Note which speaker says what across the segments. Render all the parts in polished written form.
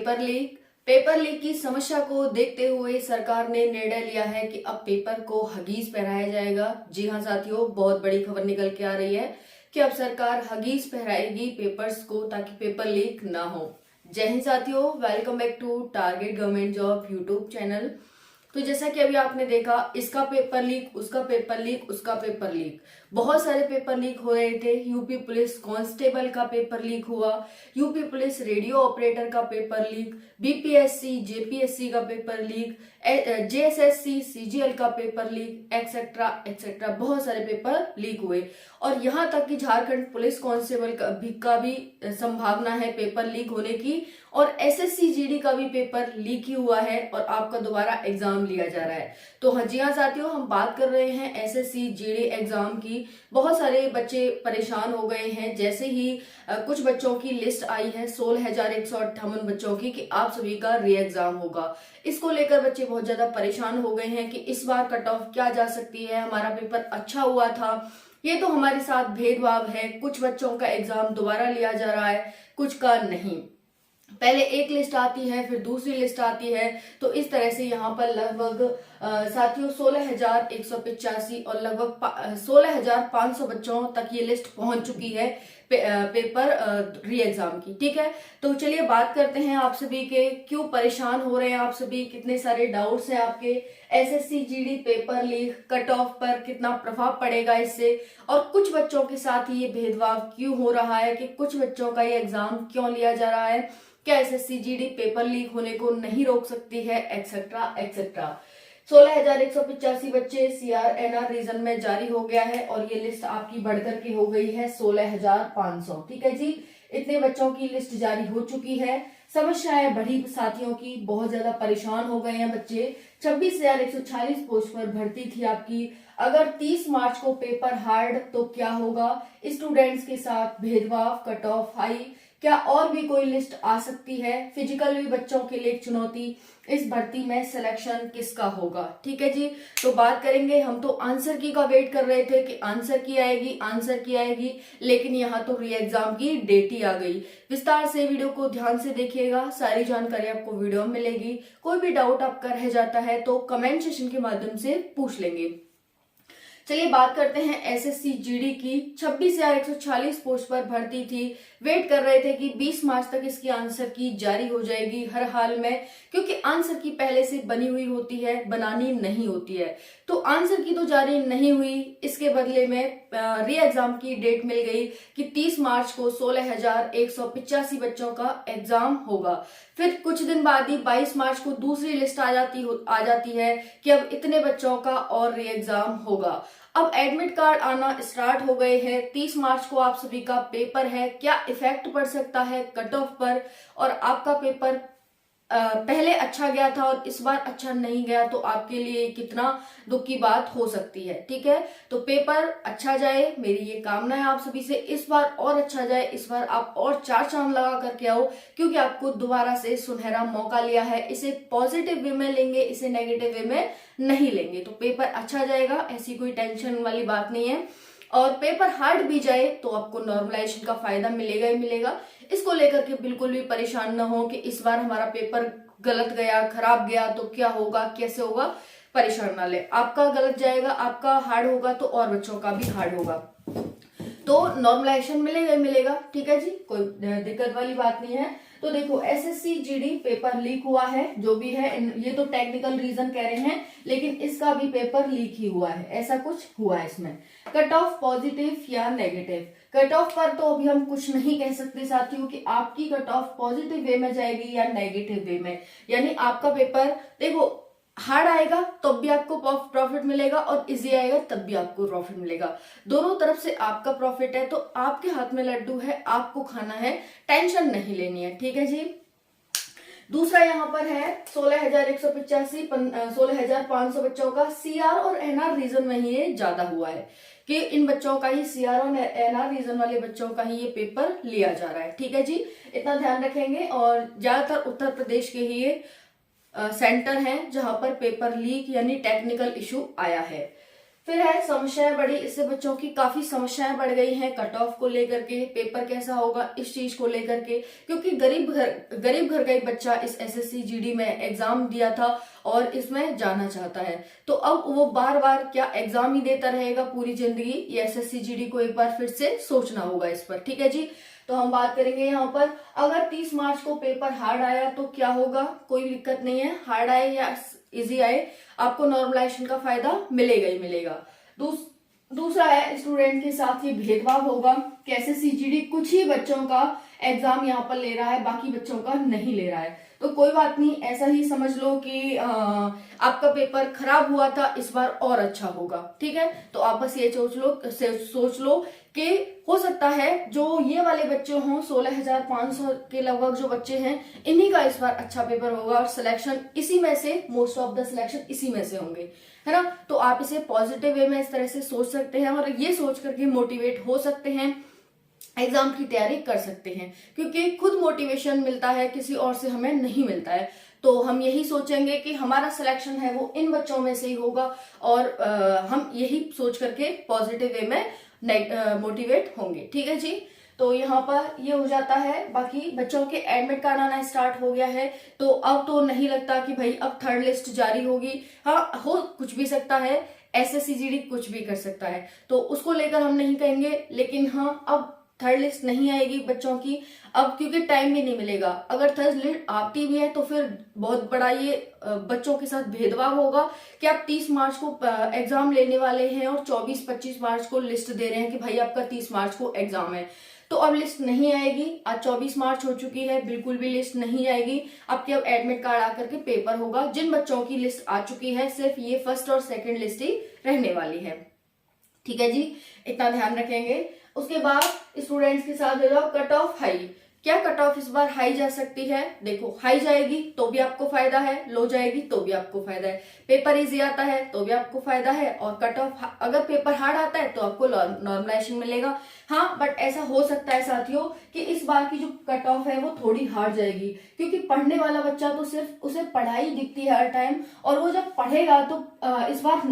Speaker 1: Paper leak की समस्या को देखते हुए सरकार ने निर्णय लिया है कि अब पेपर को हगीज पहनाया जाएगा। जी हाँ साथियों, बहुत बड़ी खबर निकल के आ रही है कि अब सरकार हगीज पहनाएगी पेपर्स को ताकि पेपर लीक ना हो। जय हिंद साथियों, welcome back to Target Government Job YouTube channel. तो जैसा कि अभी आपने देखा, इसका पेपर लीक, उसका पेपर लीक, उसका पेपर लीक, बहुत सारे पेपर लीक हो रहे थे। यूपी पुलिस कांस्टेबल का पेपर लीक हुआ, यूपी पुलिस रेडियो ऑपरेटर का पेपर लीक, बीपीएससी जेपीएससी का पेपर लीक, जेएसएससी सीजीएल का पेपर लीक, एक्सेट्रा एक्सेट्रा, बहुत सारे पेपर लीक हुए। और यहाँ तक कि झारखंड पुलिस कांस्टेबल का भी संभावना है पेपर लीक होने की, और एसएससी जीडी का भी पेपर लीक ही हुआ है और आपका दोबारा एग्जाम लिया जा रहा है। तो हाँ जी हाँ साथियों, हम बात कर रहे हैं एसएससी जीडी एग्जाम की। बहुत सारे बच्चे परेशान हो गए हैं जैसे ही कुछ बच्चों की लिस्ट आई है 16,158 बच्चों की कि आप सभी का री एग्जाम होगा। इसको लेकर बच्चे बहुत ज्यादा परेशान हो गए हैं कि इस बार कट ऑफ क्या जा सकती है, हमारा पेपर अच्छा हुआ था, ये तो हमारे साथ भेदभाव है, कुछ बच्चों का एग्जाम दोबारा लिया जा रहा है, कुछ का नहीं। पहले एक लिस्ट आती है, फिर दूसरी लिस्ट आती है। तो इस तरह से यहाँ पर लगभग साथियों 16,185 और लगभग 16,500 बच्चों तक ये लिस्ट पहुंच चुकी है पेपर री एग्जाम की। ठीक है, तो चलिए बात करते हैं आप सभी के क्यों परेशान हो रहे हैं आप सभी, कितने सारे डाउट्स हैं आपके SSC GD paper leak, cut off पर कितना प्रभाव पड़ेगा इससे, और कुछ बच्चों के साथ ये भेदभाव क्यों हो रहा है कि कुछ बच्चों का ये एग्जाम क्यों लिया जा रहा है, क्या एसएससी जीडी पेपर लीक होने को नहीं रोक सकती है, एक्सेट्रा एक्सेट्रा। 16,185 बच्चे सीआरएनआर रीजन में जारी हो गया है और ये लिस्ट आपकी बढ़कर के हो गई है 16,500। ठीक है जी, इतने बच्चों की लिस्ट जारी हो चुकी है। समस्याएं बढ़ी साथियों की, बहुत ज्यादा परेशान हो गए हैं बच्चे। 26,146 पोस्ट पर भर्ती थी आपकी। अगर 30 मार्च को पेपर हार्ड तो क्या होगा, स्टूडेंट्स के साथ भेदभाव, कट ऑफ हाई, क्या और भी कोई लिस्ट आ सकती है, फिजिकल भी बच्चों के लिए एक चुनौती, इस भर्ती में सिलेक्शन किसका होगा। ठीक है जी, तो बात करेंगे। हम तो आंसर की का वेट कर रहे थे कि आंसर की आएगी, आंसर की आएगी, लेकिन यहाँ तो री एग्जाम की डेट ही आ गई। विस्तार से वीडियो को ध्यान से देखिएगा, सारी जानकारी आपको वीडियो में मिलेगी। कोई भी डाउट आपका रह जाता है तो कमेंट सेशन के माध्यम से पूछ लेंगे। चलिए बात करते हैं एसएससी जीडी की। 26,146 पोस्ट पर भर्ती थी। वेट कर रहे थे कि 20 मार्च तक इसकी आंसर की जारी हो जाएगी हर हाल में, क्योंकि आंसर की पहले से बनी हुई होती है, बनानी नहीं होती है। तो आंसर की तो जारी नहीं हुई, इसके बदले में री एग्जाम की डेट मिल गई कि 30 मार्च को 16,185 बच्चों का एग्जाम होगा। फिर कुछ दिन बाद ही 22 मार्च को दूसरी लिस्ट आ जाती है कि अब इतने बच्चों का और री एग्जाम होगा। अब एडमिट कार्ड आना स्टार्ट हो गए हैं। 30 मार्च को आप सभी का पेपर है, क्या इफेक्ट पड़ सकता है कट ऑफ पर, और आपका पेपर पहले अच्छा गया था और इस बार अच्छा नहीं गया तो आपके लिए कितना दुख की बात हो सकती है। ठीक है, तो पेपर अच्छा जाए, मेरी ये कामना है आप सभी से, इस बार और अच्छा जाए, इस बार आप और चार चांद लगा करके आओ, क्योंकि आपको दोबारा से सुनहरा मौका लिया है। इसे पॉजिटिव वे में लेंगे, इसे नेगेटिव वे में नहीं लेंगे। तो पेपर अच्छा जाएगा, ऐसी कोई टेंशन वाली बात नहीं है। और पेपर हार्ड भी जाए तो आपको नॉर्मलाइजेशन का फायदा मिलेगा ही मिलेगा। इसको लेकर के बिल्कुल भी परेशान ना हो कि इस बार हमारा पेपर गलत गया, खराब गया तो क्या होगा, कैसे होगा, परेशान ना ले। आपका गलत जाएगा, आपका हार्ड होगा तो और बच्चों का भी हार्ड होगा, तो नॉर्मलाइजेशन मिलेगा ही मिलेगा। ठीक है जी, कोई दिक्कत वाली बात नहीं है। तो देखो, एसएससी जीडी पेपर लीक हुआ है, जो भी है, ये तो टेक्निकल रीजन कह रहे हैं, लेकिन इसका भी पेपर लीक ही हुआ है, ऐसा कुछ हुआ है इसमें। कट ऑफ पॉजिटिव या नेगेटिव, कट ऑफ पर तो अभी हम कुछ नहीं कह सकते साथियों कि आपकी कट ऑफ पॉजिटिव वे में जाएगी या नेगेटिव वे में। यानी आपका पेपर देखो, हार्ड आएगा तब भी आपको प्रॉफिट मिलेगा और इजी आएगा तब भी आपको प्रॉफिट मिलेगा। दोनों तरफ से आपका प्रॉफिट है, तो आपके हाथ में लड्डू है, आपको खाना है, टेंशन नहीं लेनी है। ठीक है जी। दूसरा यहाँ पर है 16,185 16,500 बच्चों का सीआर और एनआर रीजन में ही ये ज्यादा हुआ है कि इन बच्चों का ही, सीआर और एनआर रीजन वाले बच्चों का ही ये पेपर लिया जा रहा है। ठीक है जी, इतना ध्यान रखेंगे। और ज्यादातर उत्तर प्रदेश के ही ये सेंटर हैं जहां पर पेपर लीक यानी टेक्निकल इशू आया है। फिर है समस्याएं बढ़ी, इससे बच्चों की काफी समस्याएं बढ़ गई हैं कट ऑफ को लेकर के, पेपर कैसा होगा इस चीज को लेकर के, क्योंकि गरीब घर का एक बच्चा इस एसएससी जीडी में एग्जाम दिया था और इसमें जाना चाहता है, तो अब वो बार बार क्या एग्जाम ही देता रहेगा पूरी जिंदगी? ये एसएससी जीडी को एक बार फिर से सोचना होगा इस पर। ठीक है जी, तो हम बात करेंगे यहाँ पर, अगर 30 मार्च को पेपर हार्ड आया तो क्या होगा? कोई दिक्कत नहीं है, हार्ड आए या इजी आए आपको नॉर्मलाइजेशन का फायदा मिलेगा ही मिलेगा। दूसरा है स्टूडेंट के साथ ये भेदभाव होगा कि एसएससी जीडी कुछ ही बच्चों का एग्जाम यहाँ पर ले रहा है, बाकी बच्चों का नहीं ले रहा है। तो कोई बात नहीं, ऐसा ही समझ लो कि आपका पेपर खराब हुआ था, इस बार और अच्छा होगा। ठीक है, तो आप बस ये सोच लो कि हो सकता है जो ये वाले बच्चे हों 16,500 के लगभग जो बच्चे हैं, इन्हीं का इस बार अच्छा पेपर होगा और सिलेक्शन इसी में से, मोस्ट ऑफ द सिलेक्शन इसी में से होंगे, है ना। तो आप इसे पॉजिटिव वे में इस तरह से सोच सकते हैं और ये सोच करके मोटिवेट हो सकते हैं, एग्जाम की तैयारी कर सकते हैं, क्योंकि खुद मोटिवेशन मिलता है, किसी और से हमें नहीं मिलता है। तो हम यही सोचेंगे कि हमारा सिलेक्शन है वो इन बच्चों में से ही होगा और हम यही सोच करके पॉजिटिव वे में मोटिवेट होंगे। ठीक है जी, तो यहाँ पर ये हो जाता है। बाकी बच्चों के एडमिट कार्ड आना स्टार्ट हो गया है, तो अब तो नहीं लगता कि भाई अब थर्ड लिस्ट जारी होगी। हाँ, हो कुछ भी सकता है, एसएससी जीडी कुछ भी कर सकता है, तो उसको लेकर हम नहीं कहेंगे, लेकिन हाँ अब थर्ड लिस्ट नहीं आएगी बच्चों की अब, क्योंकि टाइम भी नहीं मिलेगा। अगर थर्ड लिस्ट आती भी है तो फिर बहुत बड़ा ये बच्चों के साथ भेदभाव होगा कि आप 30 मार्च को एग्जाम लेने वाले हैं और 24-25 मार्च को लिस्ट दे रहे हैं कि भाई आपका 30 मार्च को एग्जाम है, तो अब लिस्ट नहीं आएगी। आज 24 मार्च हो चुकी है, बिल्कुल भी लिस्ट नहीं आएगी आपके। अब एडमिट कार्ड आकर के पेपर होगा। जिन बच्चों की लिस्ट आ चुकी है सिर्फ ये फर्स्ट और सेकंड लिस्ट ही रहने वाली है। ठीक है जी, इतना ध्यान रखेंगे। उसके बाद स्टूडेंट्स के साथ कट ऑफ हाई, क्या कट ऑफ इस बार हाई जा सकती है? देखो, हाई जाएगी तो भी आपको फायदा है, लो जाएगी तो भी आपको फायदा है। पेपर इजी आता है तो भी आपको फायदा है, और कट ऑफ अगर पेपर हार्ड आता है तो आपको नॉर्मलाइजेशन मिलेगा। हाँ, बट ऐसा हो सकता है साथियों कि इस बार की जो कट ऑफ है वो थोड़ी हार्ड जाएगी, क्योंकि पढ़ने वाला बच्चा तो सिर्फ उसे पढ़ाई दिखती है हर टाइम, और वो जब पढ़ेगा तो इस बार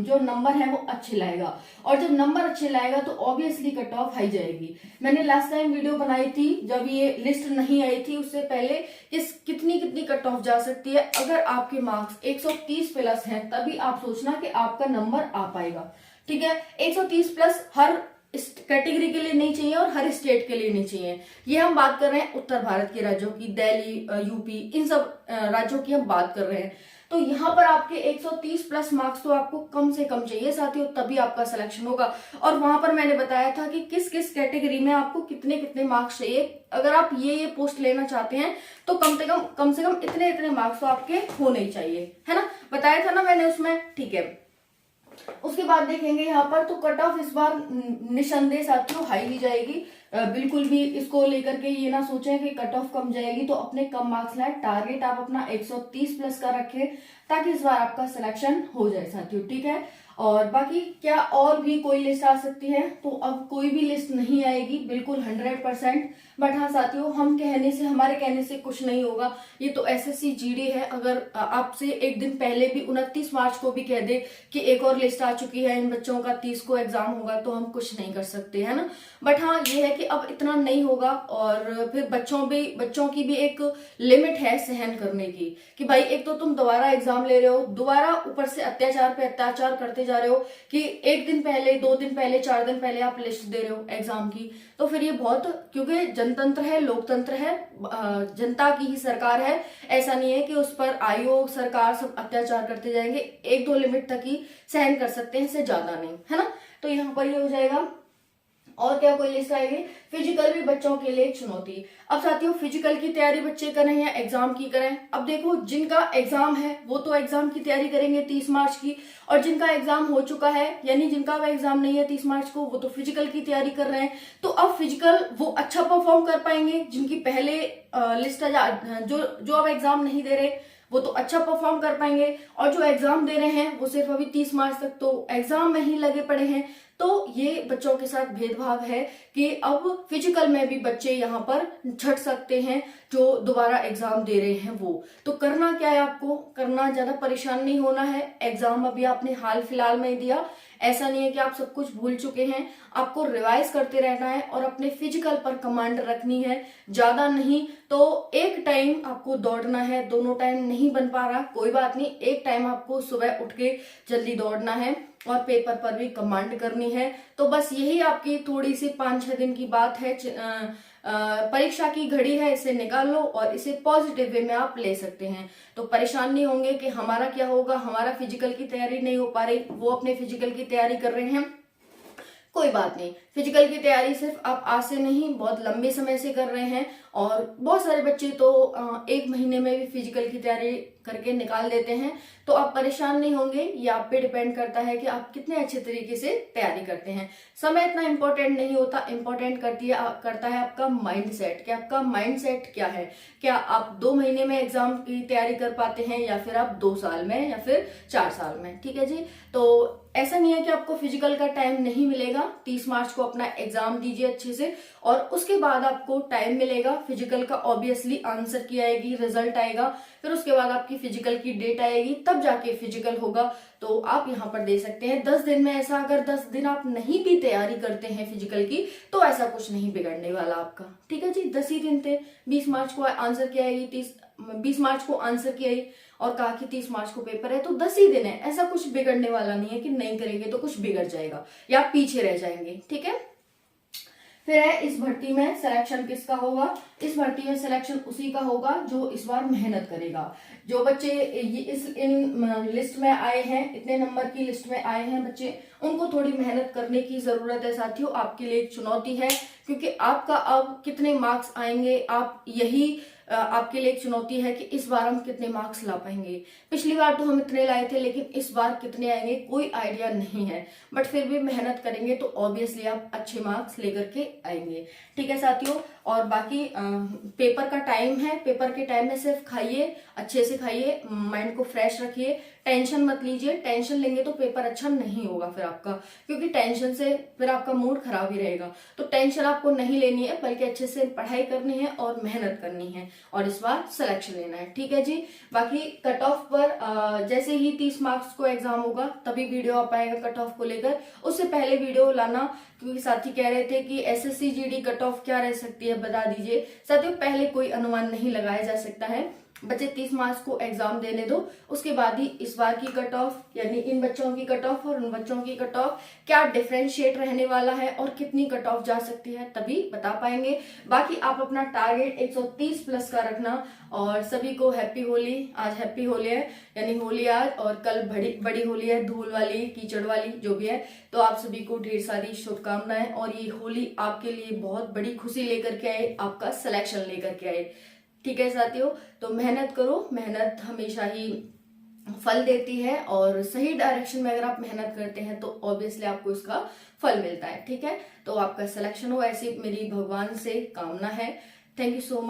Speaker 1: जो नंबर है वो अच्छे लाएगा, और जब नंबर अच्छे लाएगा तो ऑब्वियसली कट ऑफ हाई जाएगी। मैंने लास्ट टाइम वीडियो बनाई थी जब ये लिस्ट नहीं आई थी, उससे पहले कितनी कट ऑफ जा सकती है। अगर आपके मार्क्स 130 प्लस हैं तभी आप सोचना कि आपका नंबर आ पाएगा। ठीक है, 130 प्लस हर कैटेगरी के लिए नहीं चाहिए और हर स्टेट के लिए नहीं चाहिए। ये हम बात कर रहे हैं उत्तर भारत के राज्यों की, दिल्ली, यूपी, इन सब राज्यों की हम बात कर रहे हैं। तो यहाँ पर आपके 130 प्लस मार्क्स तो आपको कम से कम चाहिए साथियों, तभी आपका सिलेक्शन होगा। और वहां पर मैंने बताया था कि किस किस कैटेगरी में आपको कितने मार्क्स चाहिए। अगर आप ये पोस्ट लेना चाहते हैं तो कम से कम इतने मार्क्स तो आपके होने ही चाहिए, है ना, बताया था ना मैंने उसमें। ठीक है, उसके बाद देखेंगे यहाँ पर तो कट ऑफ इस बार निसंदेह साथियों हाई ली जाएगी। बिल्कुल भी इसको लेकर के ये ना सोचें कि कट ऑफ कम जाएगी तो अपने कम मार्क्स लाए। टारगेट आप अपना 130 प्लस का रखें ताकि इस बार आपका सिलेक्शन हो जाए साथियों। ठीक है, और बाकी क्या और भी कोई लिस्ट आ सकती है? तो अब कोई भी लिस्ट नहीं आएगी बिल्कुल 100%। बट हाँ साथियों, हमारे कहने से कुछ नहीं होगा। ये तो एसएससी जीडी है। अगर आपसे एक दिन पहले भी 29 मार्च को भी कह दे कि एक और लिस्ट आ चुकी है इन बच्चों का, 30 को एग्जाम होगा, तो हम कुछ नहीं कर सकते, है ना। बट हाँ, ये है कि अब इतना नहीं होगा, और फिर बच्चों की भी एक लिमिट है सहन करने की, कि भाई एक तो तुम दोबारा एग्जाम ले रहे हो, दोबारा ऊपर से अत्याचार पे अत्याचार करते जा रहे हो कि एक दिन पहले, 2 दिन पहले, 4 दिन पहले आप लिस्ट दे रहे हो एग्जाम की। तो फिर ये बहुत, क्योंकि जनतंत्र है, लोकतंत्र है, जनता की ही सरकार है, ऐसा नहीं है कि उस पर आयोग, सरकार सब अत्याचार करते जाएंगे। 1-2 लिमिट तक ही सहन कर सकते हैं, इससे ज्यादा नहीं, है ना। तो यहाँ पर ये हो जाएगा। और क्या कोई लिस्ट आएगी? फिजिकल भी बच्चों के लिए एक चुनौती। अब साथियों, फिजिकल की तैयारी बच्चे करें या एग्जाम की करें? अब देखो, जिनका एग्जाम है वो तो एग्जाम की तैयारी करेंगे 30 मार्च की, और जिनका एग्जाम हो चुका है, यानी जिनका अब एग्जाम नहीं है 30 मार्च को, वो तो फिजिकल की तैयारी कर रहे हैं। तो अब फिजिकल वो अच्छा परफॉर्म कर पाएंगे। जिनकी पहले लिस्ट जो अब एग्जाम नहीं दे रहे वो तो अच्छा परफॉर्म कर पाएंगे, और जो एग्जाम दे रहे हैं वो सिर्फ अभी 30 मार्च तक तो एग्जाम में ही लगे पड़े हैं, तो ये बच्चों के साथ भेदभाव है कि अब फिजिकल में भी बच्चे यहाँ पर छट सकते हैं जो दोबारा एग्जाम दे रहे हैं वो। तो करना क्या है, आपको करना, ज्यादा परेशान नहीं होना है। एग्जाम अभी आपने हाल फिलहाल में दिया, ऐसा नहीं है कि आप सब कुछ भूल चुके हैं। आपको रिवाइज करते रहना है और अपने फिजिकल पर कमांड रखनी है, ज्यादा नहीं तो एक टाइम आपको दौड़ना है। दोनों टाइम नहीं बन पा रहा कोई बात नहीं, एक टाइम आपको सुबह उठ के जल्दी दौड़ना है और पेपर पर भी कमांड करनी है। तो बस यही आपकी थोड़ी सी 5-6 दिन की बात है। परीक्षा की घड़ी है, इसे निकाल लो और इसे पॉजिटिव वे में आप ले सकते हैं। तो परेशान नहीं होंगे कि हमारा क्या होगा, हमारा फिजिकल की तैयारी नहीं हो पा रही, वो अपने फिजिकल की तैयारी कर रहे हैं। कोई बात नहीं, फिजिकल की तैयारी सिर्फ आप आज से नहीं बहुत लंबे समय से कर रहे हैं और बहुत सारे बच्चे तो 1 महीने में भी फिजिकल की तैयारी करके निकाल देते हैं। तो आप परेशान नहीं होंगे, ये आप पे डिपेंड करता है कि आप कितने अच्छे तरीके से तैयारी करते हैं। समय इतना इंपॉर्टेंट नहीं होता, इंपॉर्टेंट करता है आपका माइंड सेट, कि आपका माइंड सेट क्या है। क्या आप 2 महीने में एग्जाम की तैयारी कर पाते हैं या फिर आप 2 साल में या फिर 4 साल में, ठीक है जी। तो ऐसा नहीं है कि आपको फिजिकल का टाइम नहीं मिलेगा। 30 मार्च को अपना एग्जाम दीजिए अच्छे से और उसके बाद आपको टाइम मिलेगा। फिजिकल का ऑब्वियसली आंसर की आएगी, रिजल्ट आएगा, फिर उसके बाद आपकी फिजिकल की डेट आएगी, तब जाके फिजिकल होगा। तो आप यहाँ पर दे सकते हैं 10 दिन में। ऐसा अगर 10 दिन आप नहीं भी तैयारी करते हैं फिजिकल की तो ऐसा कुछ नहीं बिगड़ने वाला आपका, ठीक है जी। 10 ही दिन थे, 20 मार्च को आंसर की आएगी, 20 मार्च को आंसर की आई और कहा कि 30 मार्च को पेपर है, तो 10 ही दिन है। ऐसा कुछ बिगड़ने वाला नहीं है कि नहीं करेंगे तो कुछ बिगड़ जाएगा या पीछे रह जाएंगे, ठीक है। फिर है इस भर्ती में सिलेक्शन किसका होगा। इस भर्ती में सिलेक्शन उसी का होगा जो इस बार मेहनत करेगा। जो बच्चे इन लिस्ट में आए हैं, इतने नंबर की लिस्ट में आए हैं बच्चे, उनको थोड़ी मेहनत करने की जरूरत है साथियों। आपके लिए एक चुनौती है क्योंकि आपका अब कितने मार्क्स आएंगे, आप यही आपके लिए एक चुनौती है कि इस बार हम कितने मार्क्स ला पाएंगे। पिछली बार तो हम इतने लाए थे लेकिन इस बार कितने आएंगे कोई आइडिया नहीं है, बट फिर भी मेहनत करेंगे तो ऑब्वियसली आप अच्छे मार्क्स लेकर के आएंगे, ठीक है साथियों। और बाकी पेपर का टाइम है, पेपर के टाइम में सिर्फ खाइए, अच्छे से खाइए, माइंड को फ्रेश रखिए, टेंशन मत लीजिए। टेंशन लेंगे तो पेपर अच्छा नहीं होगा फिर आपका, क्योंकि टेंशन से फिर आपका मूड खराब ही रहेगा। तो टेंशन आपको नहीं लेनी है, बल्कि अच्छे से पढ़ाई करनी है और मेहनत करनी है और इस बार सिलेक्शन लेना है, ठीक है जी। बाकी कट ऑफ पर जैसे ही 30 मार्क्स को एग्जाम होगा तभी वीडियो आ पाएगा कट ऑफ को लेकर। उससे पहले वीडियो लाना, क्योंकि साथी कह रहे थे कि एसएससी जीडी कट ऑफ क्या रह सकती है बता दीजिए। साथियों पहले कोई अनुमान नहीं लगाया जा सकता है, बच्चे 30 मार्च को एग्जाम देने दो, उसके बाद ही इस बार की कट ऑफ, यानी इन बच्चों की कट ऑफ और उन बच्चों की कट ऑफ क्या डिफरेंशिएट रहने वाला है और कितनी कट ऑफ जा सकती है तभी बता पाएंगे। बाकी आप अपना टारगेट 130 प्लस का रखना। और सभी को हैप्पी होली। आज हैप्पी होली है, यानी होली आज, और कल बड़ी होली है, धूल वाली, कीचड़ वाली, जो भी है। तो आप सभी को ढेर सारी शुभकामनाएं और ये होली आपके लिए बहुत बड़ी खुशी लेकर के आए, आपका सिलेक्शन लेकर के आए, ठीक है साथियों। तो मेहनत करो, मेहनत हमेशा ही फल देती है और सही डायरेक्शन में अगर आप मेहनत करते हैं तो ऑब्वियसली आपको इसका फल मिलता है, ठीक है। तो आपका सिलेक्शन हो ऐसी मेरी भगवान से कामना है। Thank you so much.